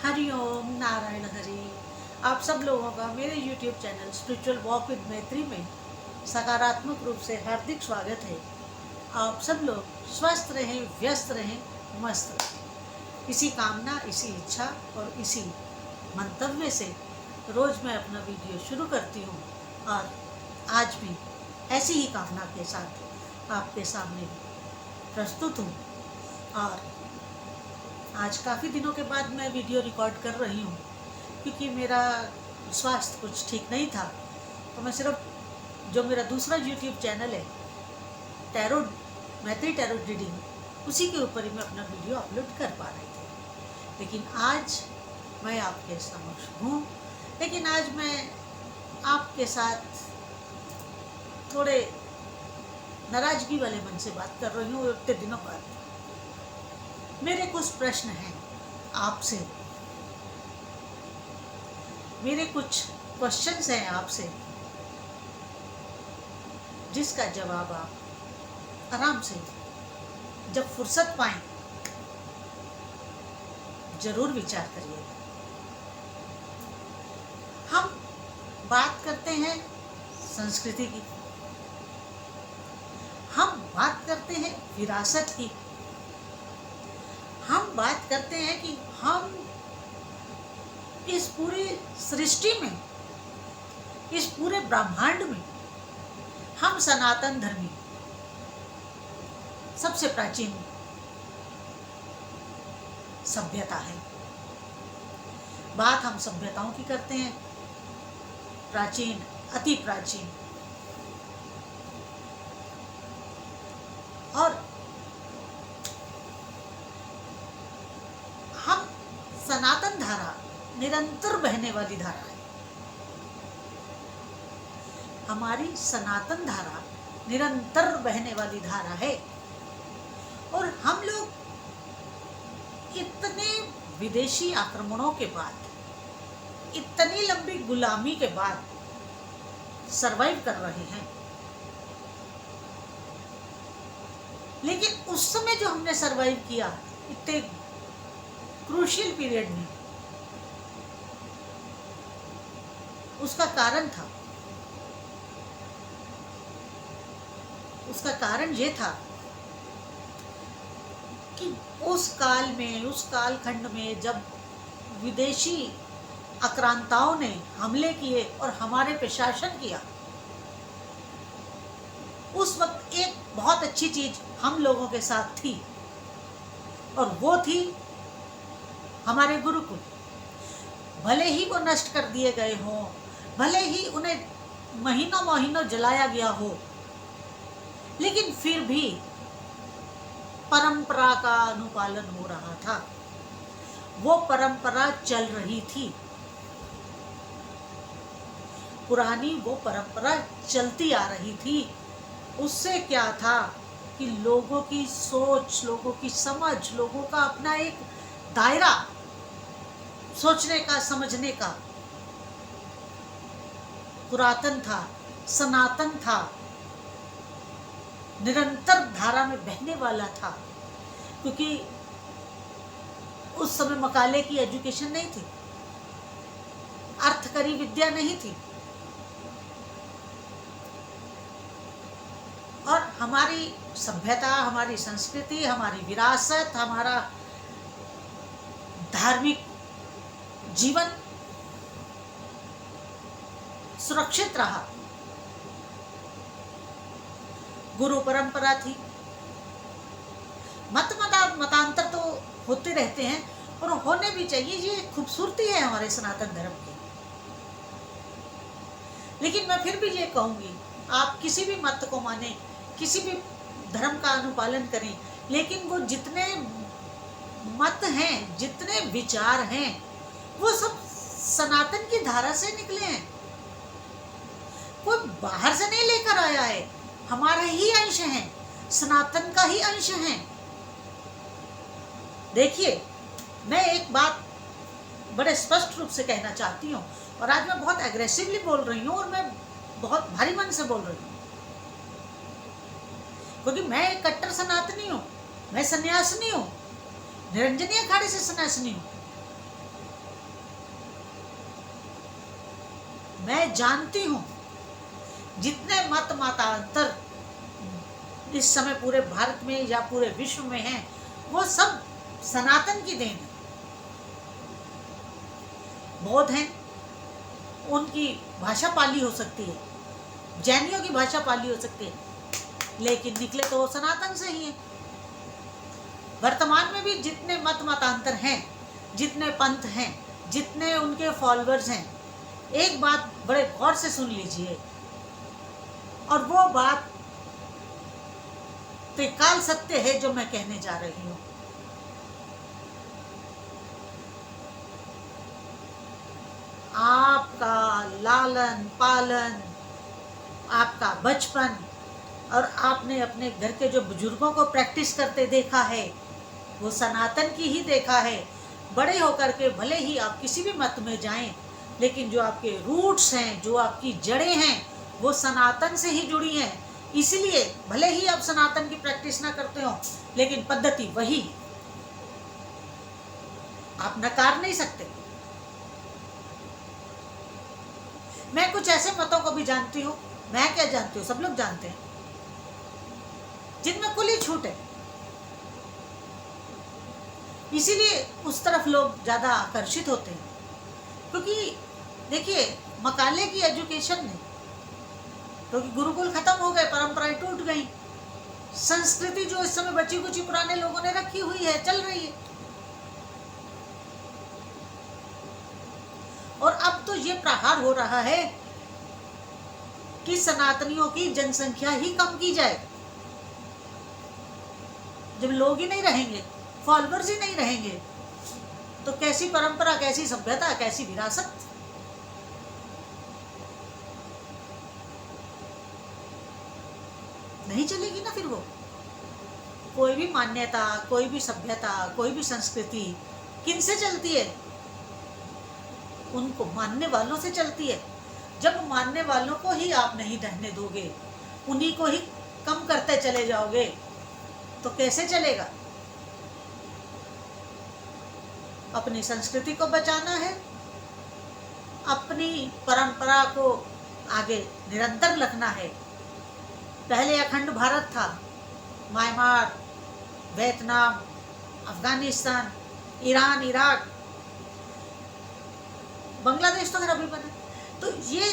हरिओम नारायण हरि। आप सब लोगों का मेरे YouTube channel spiritual walk with मैत्री में सकारात्मक रूप से हार्दिक स्वागत है। आप सब लोग स्वस्थ रहें, व्यस्त रहें, मस्त रहें। इसी कामना, इसी इच्छा और इसी मंतव्य से रोज मैं अपना वीडियो शुरू करती हूँ और आज भी ऐसी ही कामना के साथ आपके सामने प्रस्तुत हूँ। और आज काफ़ी दिनों के बाद मैं वीडियो रिकॉर्ड कर रही हूँ क्योंकि मेरा स्वास्थ्य कुछ ठीक नहीं था। तो मैं सिर्फ जो मेरा दूसरा YouTube चैनल है टैरो मैत्री टैरो रीडिंग, उसी के ऊपर ही मैं अपना वीडियो अपलोड कर पा रही थी। लेकिन आज मैं आपके समक्ष हूँ, लेकिन आज मैं आपके साथ थोड़े नाराजगी वाले मन से बात कर रही हूँ। इतने दिनों बाद मेरे कुछ प्रश्न हैं आपसे, मेरे कुछ क्वेश्चंस हैं आपसे, जिसका जवाब आप आराम से जब फुर्सत पाएं जरूर विचार करिएगा। हम बात करते हैं संस्कृति की, हम बात करते हैं विरासत की, हम बात करते हैं कि हम इस पूरी सृष्टि में, इस पूरे ब्रह्मांड में हम सनातन धर्मी सबसे प्राचीन सभ्यता है। बात हम सभ्यताओं की करते हैं, प्राचीन, अति प्राचीन। और हम सनातन धारा निरंतर बहने वाली धारा है। हमारी सनातन धारा निरंतर बहने वाली धारा है। और हम लोग इतने विदेशी आक्रमणों के बाद, इतनी लंबी गुलामी के बाद सरवाइव कर रहे हैं। लेकिन उस समय जो हमने सरवाइव किया, इतने क्रूशियल पीरियड में, उसका कारण था, उसका कारण ये था कि उस काल में, उस कालखंड में जब विदेशी आक्रांताओं ने हमले किए और हमारे पे शासन किया, उस वक्त एक बहुत अच्छी चीज हम लोगों के साथ थी और वो थी हमारे गुरुकुल। भले ही वो नष्ट कर दिए गए हों, भले ही उन्हें महीनों महीनों जलाया गया हो, लेकिन फिर भी परंपरा का अनुपालन हो रहा था। वो परंपरा चल रही थी, पुरानी वो परंपरा चलती आ रही थी। उससे क्या था कि लोगों की सोच, लोगों की समझ, लोगों का अपना एक दायरा सोचने का, समझने का पुरातन था, सनातन था, निरंतर धारा में बहने वाला था। क्योंकि उस समय मकाले की एजुकेशन नहीं थी, अर्थकरी विद्या नहीं थी, और हमारी सभ्यता, हमारी संस्कृति, हमारी विरासत, हमारा धार्मिक जीवन सुरक्षित रहा। गुरु परंपरा थी। मतांतर तो होते रहते हैं और होने भी चाहिए, ये खूबसूरती है हमारे सनातन धर्म की। लेकिन मैं फिर भी ये कहूंगी, आप किसी भी मत को माने, किसी भी धर्म का अनुपालन करें, लेकिन वो जितने मत हैं, जितने विचार हैं, वो सब सनातन की धारा से निकले हैं। कोई बाहर से नहीं लेकर आया है, हमारा ही अंश है, सनातन का ही अंश है। देखिए, मैं एक बात बड़े स्पष्ट रूप से कहना चाहती हूँ, और आज मैं बहुत एग्रेसिवली बोल रही हूँ और मैं बहुत भारी मन से बोल रही हूँ, क्योंकि मैं एक कट्टर सनातनी हूँ, मैं सन्यासिनी हूँ, निरंजनी अखाड़े से सन्यासिनी हूँ। मैं जानती हूँ जितने मत मतांतर इस समय पूरे भारत में या पूरे विश्व में हैं, वो सब सनातन की देन है। बौद्ध हैं, उनकी भाषा पाली हो सकती है, जैनियों की भाषा पाली हो सकती है, लेकिन निकले तो वो सनातन से ही है। वर्तमान में भी जितने मत मतांतर हैं, जितने पंथ हैं, जितने उनके फॉलोअर्स हैं, एक बात बड़े गौर से सुन लीजिए, और वो बात त्रिकाल सत्य है जो मैं कहने जा रही हूँ। आपका लालन पालन, आपका बचपन, और आपने अपने घर के जो बुजुर्गों को प्रैक्टिस करते देखा है, वो सनातन की ही देखा है। बड़े होकर के भले ही आप किसी भी मत में जाएं, लेकिन जो आपके रूट्स हैं, जो आपकी जड़ें हैं, वो सनातन से ही जुड़ी हैं। इसलिए भले ही आप सनातन की प्रैक्टिस ना करते हो, लेकिन पद्धति वही, आप नकार नहीं सकते। मैं कुछ ऐसे मतों को भी जानती हूँ, मैं क्या जानती हूँ, सब लोग जानते हैं, जिनमें खुली छूट है। इसीलिए उस तरफ लोग ज्यादा आकर्षित होते हैं, क्योंकि देखिए मकाले की एजुकेशन ने, क्योंकि गुरुकुल खत्म हो गए, परंपराएं टूट गई, संस्कृति जो इस समय बची कुछ पुराने लोगों ने रखी हुई है, चल रही है। और अब तो ये प्रहार हो रहा है कि सनातनियों की जनसंख्या ही कम की जाए। जब लोग ही नहीं रहेंगे, फॉलोअर्स ही नहीं रहेंगे, तो कैसी परंपरा, कैसी सभ्यता, कैसी विरासत? नहीं चलेगी ना फिर वो। कोई भी मान्यता, कोई भी सभ्यता, कोई भी संस्कृति किनसे चलती है? उनको मानने वालों से चलती है। जब मानने वालों को ही आप नहीं रहने दोगे, उन्हीं को ही कम करते चले जाओगे, तो कैसे चलेगा? अपनी संस्कृति को बचाना है, अपनी परंपरा को आगे निरंतर रखना है। पहले अखंड भारत था, Myanmar, Vietnam, Afghanistan, Iran, Iraq, Bangladesh तो अभी बना। तो ये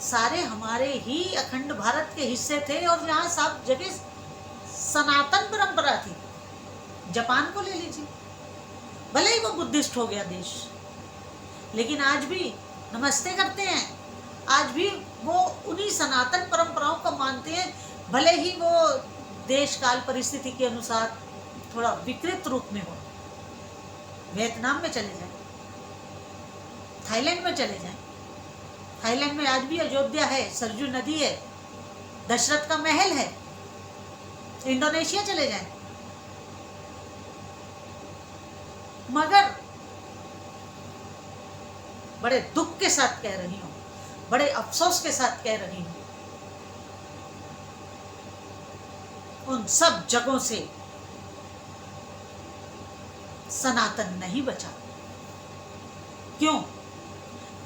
सारे हमारे ही अखंड भारत के हिस्से थे, और यहाँ सब जगह सनातन परंपरा थी। जापान को ले लीजिए, भले ही वो बुद्धिस्ट हो गया देश, लेकिन आज भी नमस्ते करते हैं, आज भी वो उन्हीं सनातन परंपराओं को मानते हैं, भले ही वो देश काल परिस्थिति के अनुसार थोड़ा विकृत रूप में हो। वियतनाम में चले जाएं, थाईलैंड में चले जाएं, थाईलैंड में आज भी अयोध्या है, सरजू नदी है, दशरथ का महल है। इंडोनेशिया चले जाएं, मगर बड़े दुख के साथ कह रही हूं, बड़े अफसोस के साथ कह रही हूं, उन सब जगहों से सनातन नहीं बचा। क्यों?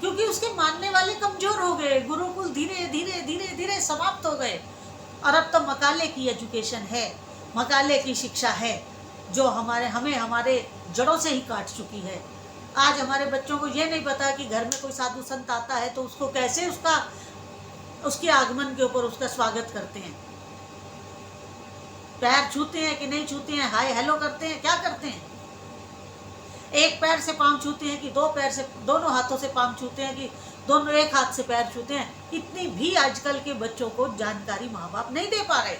क्योंकि उसके मानने वाले कमजोर हो गए, गुरुकुल धीरे धीरे धीरे धीरे समाप्त हो गए। और अब तो मकाले की एजुकेशन है, मकाले की शिक्षा है, जो हमें हमारे जड़ों से ही काट चुकी है। आज हमारे बच्चों को ये नहीं पता कि घर में कोई साधु संत आता है तो उसको कैसे उसके आगमन के ऊपर उसका स्वागत करते हैं, पैर छूते हैं कि नहीं छूते हैं, हाय हेलो करते हैं, क्या करते हैं, एक पैर से पांव छूते हैं कि दो पैर से, दोनों हाथों से पांव छूते हैं कि दोनों एक हाथ से पैर छूते हैं। इतनी भी आजकल के बच्चों को जानकारी माँ बाप नहीं दे पा रहे।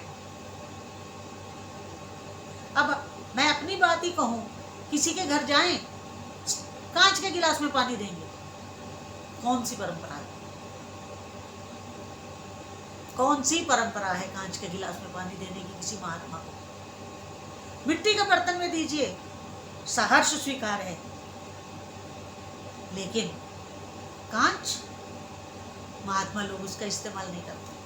अब मैं अपनी बात ही कहूँ, किसी के घर जाएं, कांच के गिलास में पानी देंगे, कौन सी परंपरा है? कौन सी परंपरा है कांच के गिलास में पानी देने की किसी महात्मा को? मिट्टी के बर्तन में दीजिए, सहर्ष स्वीकार है, लेकिन कांच, महात्मा लोग उसका इस्तेमाल नहीं करते।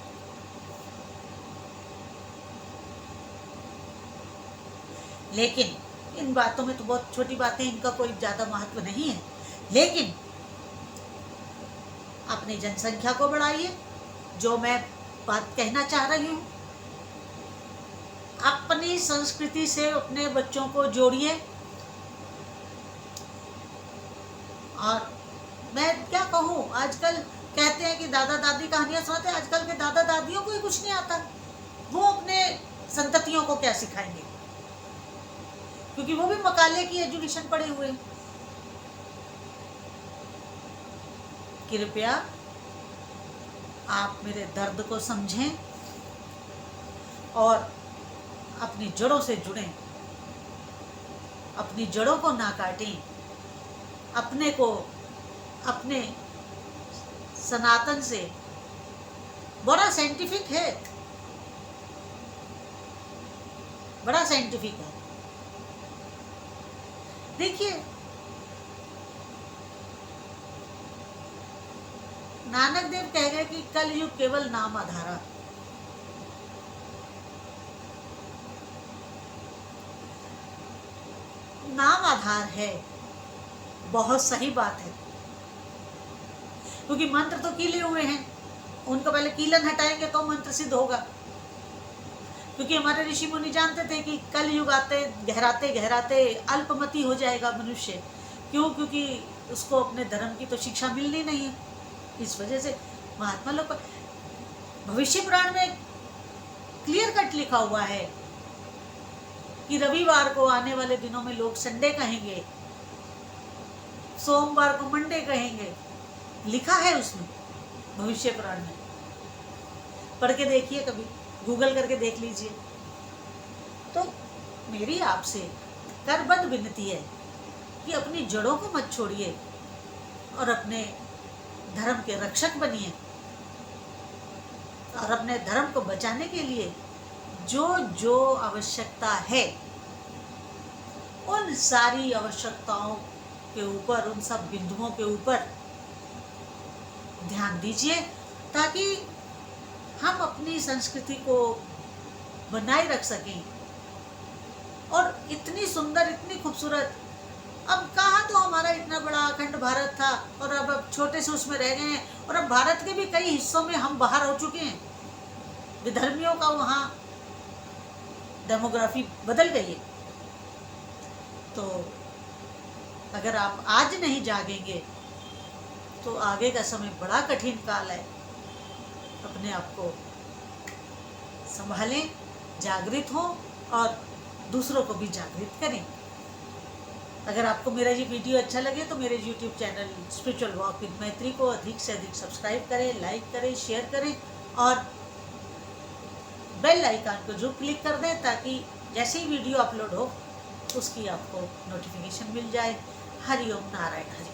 लेकिन इन बातों में तो बहुत छोटी बातें, इनका कोई ज्यादा महत्व नहीं है। लेकिन अपनी जनसंख्या को बढ़ाइए, जो मैं बात कहना चाह रही हूँ। अपनी संस्कृति से अपने बच्चों को जोड़िए। और मैं क्या कहूँ, आजकल कहते हैं कि दादा दादी कहानियां सुनाते हैं, आजकल के दादा दादियों को ही कुछ नहीं आता, वो अपने संततियों को क्या सिखाएंगे, क्योंकि वो भी मकाले की एजुकेशन पढ़े हुए हैं। कृपया आप मेरे दर्द को समझें और अपनी जड़ों से जुड़ें, अपनी जड़ों को ना काटें, अपने को अपने सनातन से। बड़ा साइंटिफिक है, बड़ा साइंटिफिक है। देखिए, नानक देव कह गए कि कलयुग केवल नाम आधारा। नाम आधार है, बहुत सही बात है, क्योंकि मंत्र तो कीले हुए हैं, उनको पहले कीलन हटाएंगे तो मंत्र सिद्ध होगा। क्योंकि हमारे ऋषि मुनि जानते थे कि कल युग आते गहराते गहराते अल्पमति हो जाएगा मनुष्य। क्यों? क्योंकि उसको अपने धर्म की तो शिक्षा मिलनी नहीं है। इस वजह से महात्मा लोग, भविष्य पुराण में क्लियर कट लिखा हुआ है कि रविवार को आने वाले दिनों में लोग संडे कहेंगे, सोमवार को मंडे कहेंगे, लिखा है उसमें भविष्य पुराण में। पढ़ के देखिए, कभी गूगल करके देख लीजिए। तो मेरी आपसे करबद्ध विनती है कि अपनी जड़ों को मत छोड़िए और अपने धर्म के रक्षक बनिए, और अपने धर्म को बचाने के लिए जो जो आवश्यकता है, उन सारी आवश्यकताओं के ऊपर, उन सब बिंदुओं के ऊपर ध्यान दीजिए, ताकि हम अपनी संस्कृति को बनाए रख सकें। और इतनी सुंदर, इतनी खूबसूरत, अब कहाँ तो हमारा इतना बड़ा अखंड भारत था, और अब छोटे से उसमें रह गए हैं, और अब भारत के भी कई हिस्सों में हम बाहर हो चुके हैं। विधर्मियों का वहाँ डेमोग्राफी बदल गई है। तो अगर आप आज नहीं जागेंगे तो आगे का समय बड़ा कठिन काल है। अपने आप को संभालें, जागृत हों और दूसरों को भी जागृत करें। अगर आपको मेरा ये वीडियो अच्छा लगे तो मेरे YouTube channel spiritual walk with मैत्री को अधिक से अधिक सब्सक्राइब करें, लाइक करें, शेयर करें, और बेल आइकन को जरूर क्लिक कर दें, ताकि जैसे ही वीडियो अपलोड हो उसकी आपको नोटिफिकेशन मिल जाए। हरि ओम नारायण हरि।